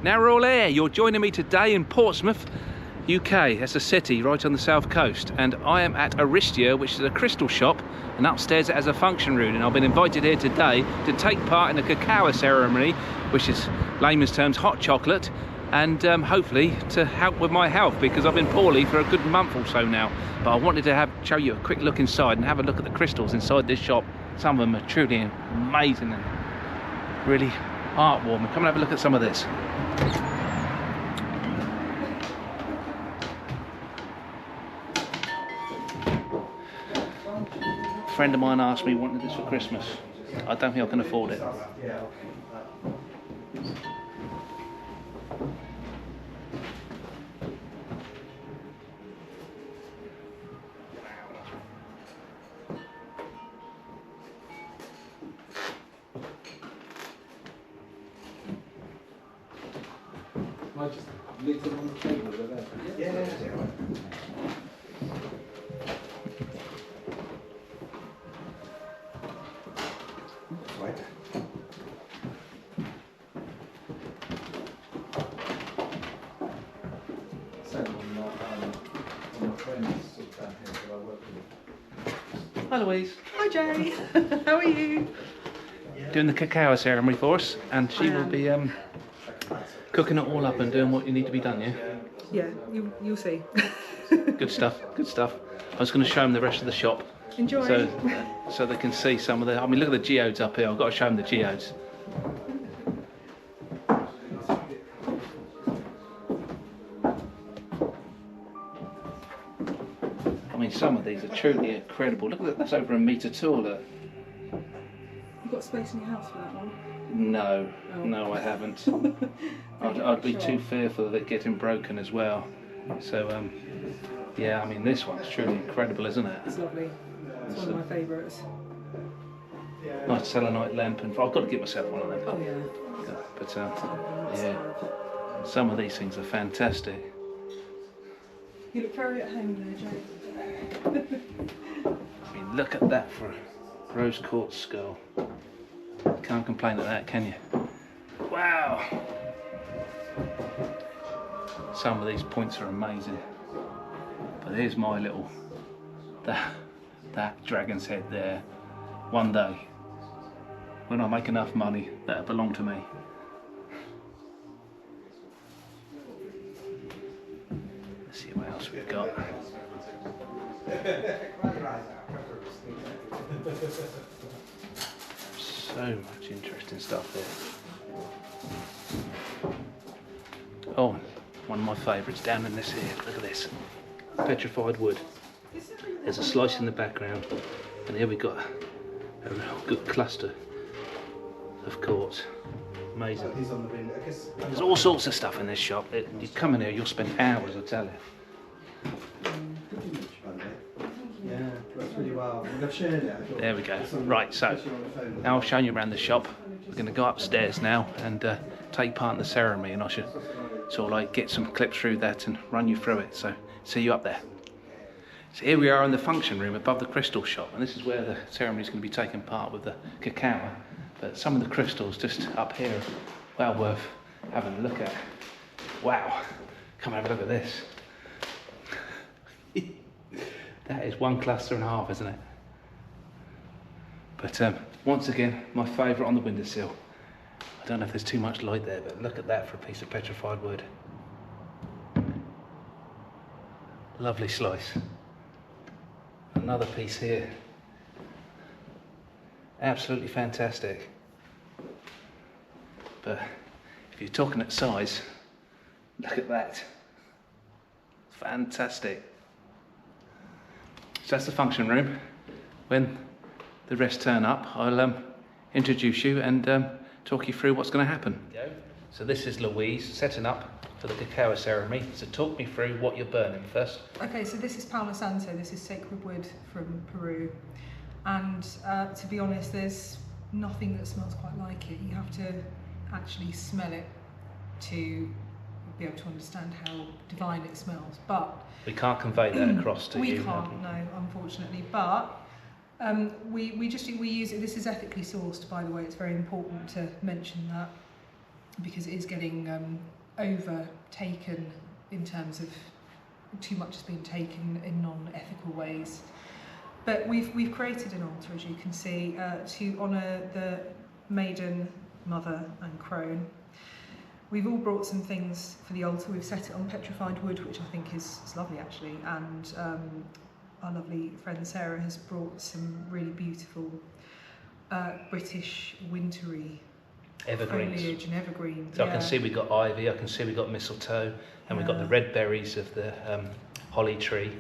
Now we're all here. You're joining me today in Portsmouth, UK. That's a city right on the south coast, and I am at Aristia, which is a crystal shop, and upstairs it has a function room, and I've been invited here today to take part in a cacao ceremony, which is layman's terms hot chocolate, and hopefully to help with my health, because I've been poorly for a good month or so now. But I wanted to show you a quick look inside and have a look at the crystals inside this shop. Some of them are truly amazing and really heartwarming. Come and have a look at some of this. A friend of mine asked me wanted this for Christmas. I don't think I can afford it. I just leave them on the table over there. Yeah. Right. Send them on my friends down here that I work with. Hi Louise. Hi Jay, how are you? Doing the cacao ceremony for us, and she will be cooking it all up and doing what you need to be done, yeah? Yeah, you'll see. Good stuff, good stuff. I was going to show them the rest of the shop. Enjoy. So they can see some of the, I mean, look at the geodes up here. I've got to show them the geodes. I mean, some of these are truly incredible. Look at that, that's over a metre tall. Look. You got space in your house for that one? No, Oh. no, I haven't. I'd be too fearful of it getting broken as well. So, yeah, I mean, this one's truly incredible, isn't it? It's lovely. It's one of my favourites. Nice selenite lamp, and I've got to get myself one of them. Oh yeah. But yeah, some of these things are fantastic. You look very at home there, Jay. I mean, look at that for a rose quartz skull. Can't complain at that, can you? Wow! Some of these points are amazing. But here's my little, that dragon's head there. One day, when I make enough money, that'll belong to me. Let's see what else we've got. So much interesting stuff here. Oh, one of my favourites down in this here. Look at this. Petrified wood. There's a slice in the background, and here we've got a real good cluster of quartz. Amazing. There's all sorts of stuff in this shop. You come in here, you'll spend hours, I tell you. Yeah, works really well. I've shared it. There we go. Right, so now I've shown you around the shop. We're going to go upstairs now and take part in the ceremony, and I should sort of like get some clips through that and run you through it. So see you up there. So here we are in the function room above the crystal shop, and this is where the ceremony is going to be taking part with the cacao. But some of the crystals just up here are well worth having a look at. Wow, come and have a look at this. That is one cluster and a half, isn't it? But once again, my favourite on the windowsill. I don't know if there's too much light there, but look at that for a piece of petrified wood. Lovely slice. Another piece here. Absolutely fantastic. But if you're talking at size, look at that. Fantastic. So that's the function room. When the rest turn up, I'll introduce you and talk you through what's going to happen. So this is Louise setting up for the cacao ceremony. So talk me through what you're burning first. Okay, so this is Palo Santo. This is sacred wood from Peru, and to be honest, there's nothing that smells quite like it. You have to actually smell it to be able to understand how divine it smells. But we can't convey that across to you. We can't, no, unfortunately. But we use it. This is ethically sourced, by the way. It's very important to mention that. because it is getting overtaken in terms of too much is being taken in non-ethical ways. But we've created an altar, as you can see, to honour the maiden, mother and crone. We've all brought some things for the altar. We've set it on petrified wood, which I think is lovely actually, and our lovely friend Sarah has brought some really beautiful British wintry Evergreens. foliage and evergreen. So I can see we've got ivy, I can see we've got mistletoe, and we've got the red berries of the holly tree,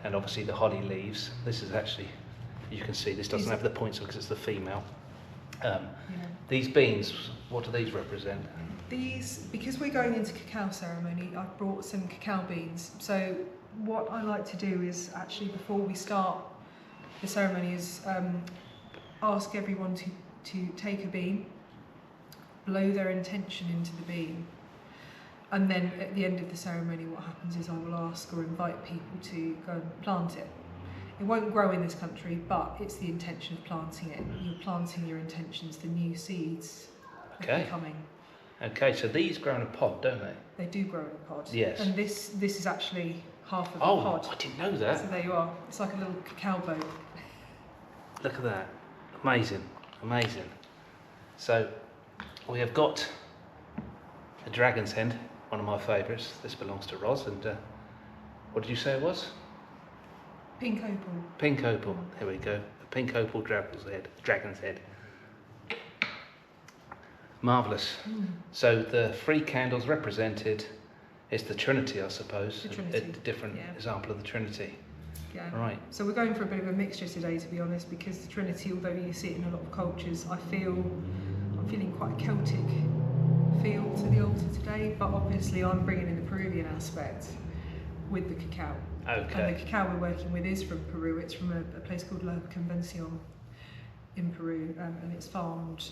and obviously the holly leaves. This is actually, you can see, this doesn't have the points because it's the female. These beans, what do these represent? These, because we're going into cacao ceremony, I've brought some cacao beans. So what I like to do is actually, before we start the ceremony, is ask everyone to take a bean, blow their intention into the bean, and then at the end of the ceremony what happens is I will ask or invite people to go and plant it. It won't grow in this country, but it's the intention of planting it. You're planting your intentions, the new seeds are coming. Okay, so these grow in a pod, don't they? They do grow in a pod. Yes. And this is actually half of the pod. Oh, I didn't know that. So there you are. It's like a little cacao boat. Look at that. Amazing, amazing. So we have got a dragon's head, one of my favourites. This belongs to Roz, and what did you say it was? Pink opal. Pink opal, there we go. A pink opal dragon's head. Marvellous. So the three candles represented is the Trinity, I suppose. The Trinity. A different example of the Trinity. Yeah. Right. So we're going for a bit of a mixture today, to be honest, because the Trinity, although you see it in a lot of cultures, I'm feeling quite a Celtic feel to the altar today, but obviously I'm bringing in the Peruvian aspect with the cacao. Okay. And the cacao we're working with is from Peru. It's from a place called La Convención in Peru, and it's farmed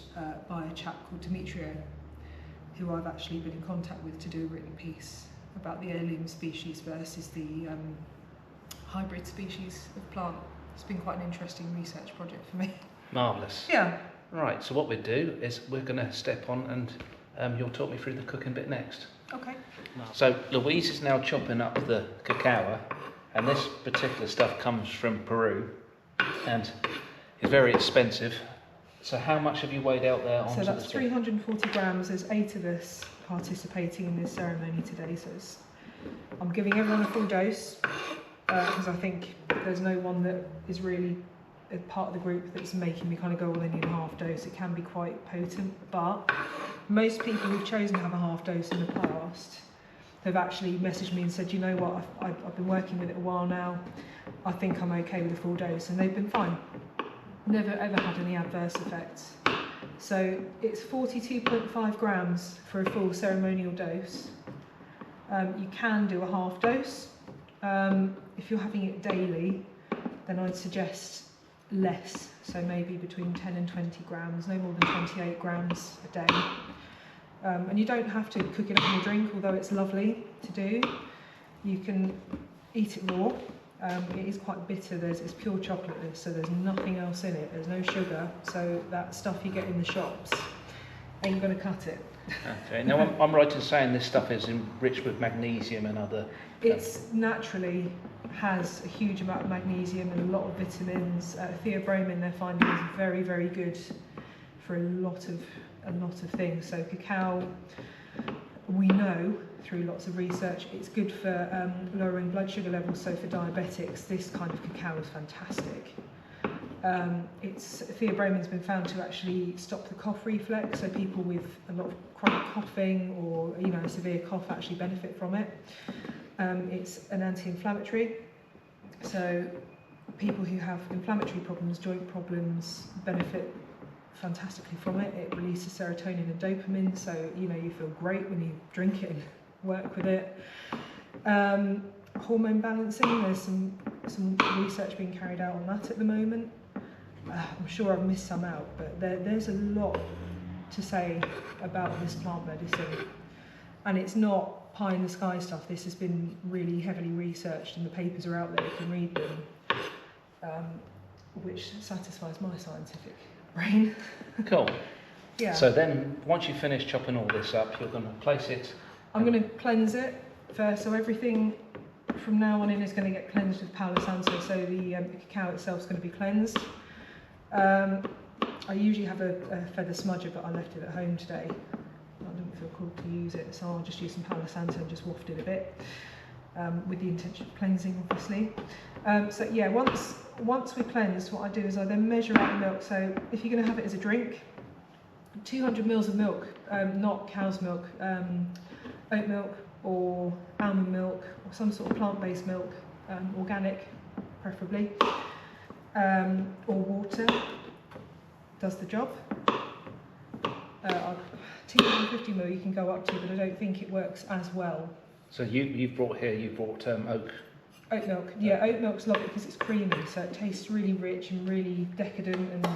by a chap called Demetrio, who I've actually been in contact with to do a written piece about the heirloom species versus the hybrid species of plant. It's been quite an interesting research project for me. Marvellous. Yeah. Right, so what we do is we're going to step on and you'll talk me through the cooking bit next. Okay. So Louise is now chopping up the cacao, and this particular stuff comes from Peru and is very expensive. So how much have you weighed out there? So that's 340 grams. There's 8 of us participating in this ceremony today. So I'm giving everyone a full dose because I think there's no one that is really a part of the group that's making me kind of go, well, they need a half dose. It can be quite potent, but most people who've chosen to have a half dose in the past have actually messaged me and said, you know what, I've been working with it a while now, I think I'm okay with a full dose, and they've been fine. Never ever had any adverse effects. So it's 42.5 grams for a full ceremonial dose. You can do a half dose. If you're having it daily, then I'd suggest less, so maybe between 10 and 20 grams, no more than 28 grams a day. And you don't have to cook it up in a drink, although it's lovely to do. You can eat it raw. It is quite bitter. It's pure chocolate, so there's nothing else in it. There's no sugar, so that stuff you get in the shops ain't going to cut it. Okay, now I'm right in saying this stuff is enriched with magnesium and other... It's naturally has a huge amount of magnesium and a lot of vitamins. Theobromine, they're finding, is very, very good for a lot of things. So cacao, we know through lots of research, it's good for lowering blood sugar levels. So for diabetics, this kind of cacao is fantastic. Theobromine's been found to actually stop the cough reflex, so people with a lot of chronic coughing or a severe cough actually benefit from it. It's an anti-inflammatory, so people who have inflammatory problems, joint problems, benefit fantastically from it. It releases serotonin and dopamine, so you feel great when you drink it and work with it. Hormone balancing, there's some research being carried out on that at the moment. I'm sure I've missed some out, but there's a lot to say about this plant medicine, and it's not pie in the sky stuff. This has been really heavily researched, and the papers are out there, you can read them, which satisfies my scientific brain. Cool. Yeah. So then, once you finish chopping all this up, you're going to place it. I'm going to cleanse it first, so everything from now on in is going to get cleansed with Palo Santo, so the cacao itself is going to be cleansed. I usually have a feather smudger, but I left it at home today. I didn't feel cool to use it, so I'll just use some Palo Santo and just waft it a bit, with the intention of cleansing, obviously. So yeah, once we've cleansed, what I do is I then measure out the milk. So if you're going to have it as a drink, 200 mils of milk, not cow's milk, oat milk or almond milk or some sort of plant-based milk, organic preferably, or water does the job. 250 ml you can go up to, but I don't think it works as well. So you've brought oat. Oat milk, yeah, oat milk's lovely because it's creamy, so it tastes really rich and really decadent. And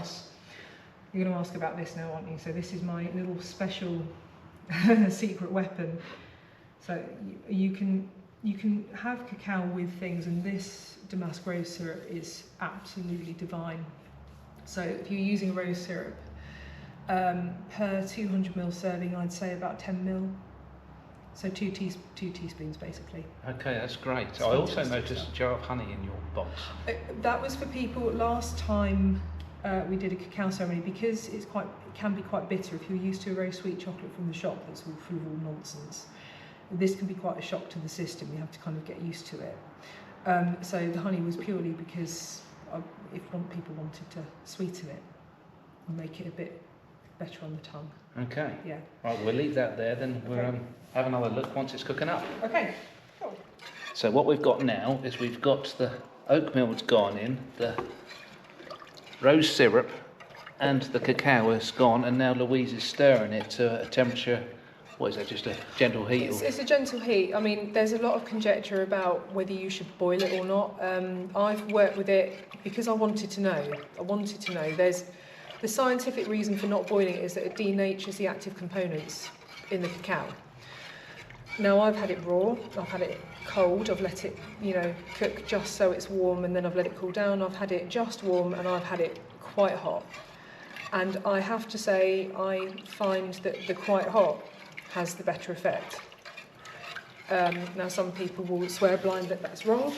you're going to ask about this now, aren't you? So this is my little special secret weapon. So you can have cacao with things, and this damask rose syrup is absolutely divine. So if you're using rose syrup, per 200 ml serving, I'd say about 10 ml. So two teaspoons basically. Okay, that's great. I also noticed a jar of honey in your box. That was for people last time we did a cacao ceremony, because it can be quite bitter. If you're used to a very sweet chocolate from the shop that's all full of all nonsense, this can be quite a shock to the system. You have to kind of get used to it. So the honey was purely because people wanted to sweeten it and make it a bit better on the tongue. Okay. Yeah. Right, we'll leave that there then. We'll have another look once it's cooking up. Okay. Cool. So what we've got now is we've got the oat milk's gone in, the rose syrup and the cacao has gone, and now Louise is stirring it to a temperature, what is that, just a gentle heat? It's a gentle heat. I mean, there's a lot of conjecture about whether you should boil it or not. I've worked with it because I wanted to know. There's the scientific reason for not boiling it is that it denatures the active components in the cacao. Now, I've had it raw, I've had it cold, I've let it, cook just so it's warm, and then I've let it cool down. I've had it just warm, and I've had it quite hot. And I have to say, I find that the quite hot has the better effect. Now, some people will swear blind that that's wrong.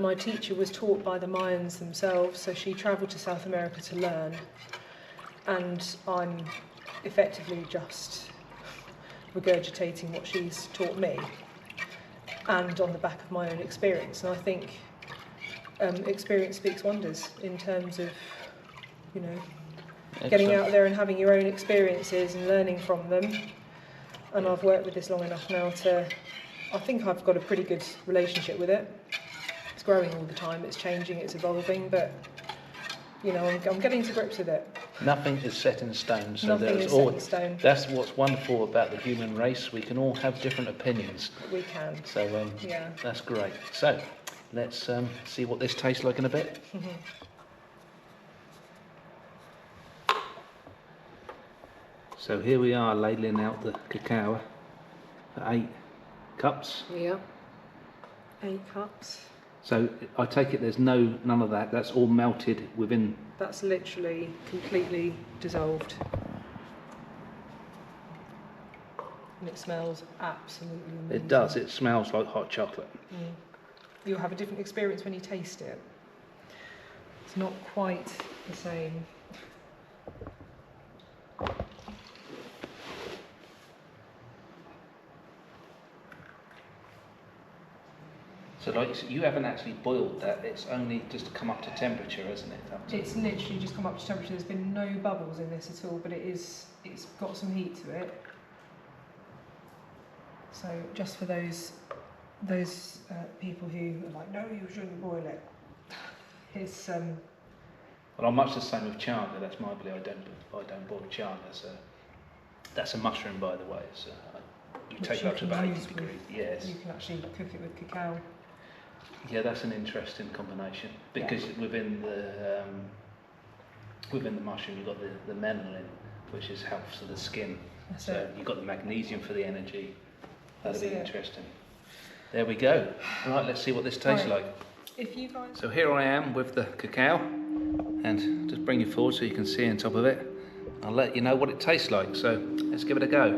My teacher was taught by the Mayans themselves, so she travelled to South America to learn, and I'm effectively just regurgitating what she's taught me, and on the back of my own experience. And I think experience speaks wonders in terms of, getting out there and having your own experiences and learning from them. And I've worked with this long enough now I think I've got a pretty good relationship with it. It's growing all the time, it's changing, it's evolving, but I'm getting to grips with it. Nothing is set in stone. So Nothing is set in stone. That's what's wonderful about the human race. We can all have different opinions. We can. So yeah. That's great. So let's see what this tastes like in a bit. So here we are ladling out the cacao for 8 cups. Yeah. 8 cups. So I take it there's none of that. That's all melted within. That's literally completely dissolved. And it smells absolutely amazing. It does. It smells like hot chocolate. You'll have a different experience when you taste it. It's not quite the same. So you haven't actually boiled that, it's only just come up to temperature, isn't it? It's literally just come up to temperature. There's been no bubbles in this at all, but it's got some heat to it. So just for those people who are like, no, you shouldn't boil it. It's Well, I'm much the same with chana. That's my belief. I don't boil chana. So that's a mushroom, by the way. So you take it up to about 80 degrees. Yes. You can actually cook it with cacao. Yeah, that's an interesting combination because within the mushroom you've got the melanin, which helps for the skin. So you've got the magnesium for the energy. That'll be interesting. There we go. Right, let's see what this tastes like. If you guys. So here I am with the cacao, and just bring it forward so you can see on top of it. I'll let you know what it tastes like. So let's give it a go.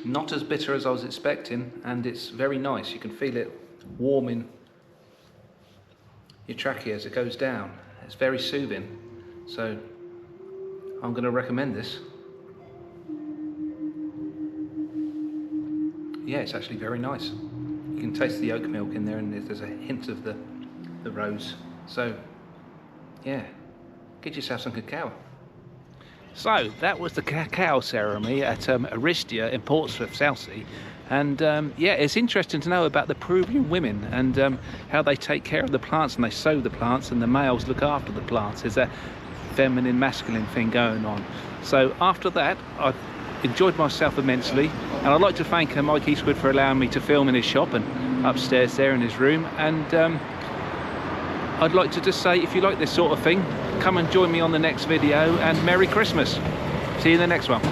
Not as bitter as I was expecting, and it's very nice. You can feel it warming your trachea as it goes down. It's very soothing. So I'm going to recommend this. Yeah, it's actually very nice. You can taste the oat milk in there, and there's a hint of the rose. So yeah, get yourself some cacao. So that was the cacao ceremony at Aristia in Portsmouth, Southsea. And yeah, it's interesting to know about the Peruvian women and how they take care of the plants, and they sow the plants, and the males look after the plants. There's a feminine, masculine thing going on. So after that, I've enjoyed myself immensely, and I'd like to thank Mike Eastwood for allowing me to film in his shop and upstairs there in his room. And I'd like to just say, if you like this sort of thing, come and join me on the next video, and Merry Christmas. See you in the next one.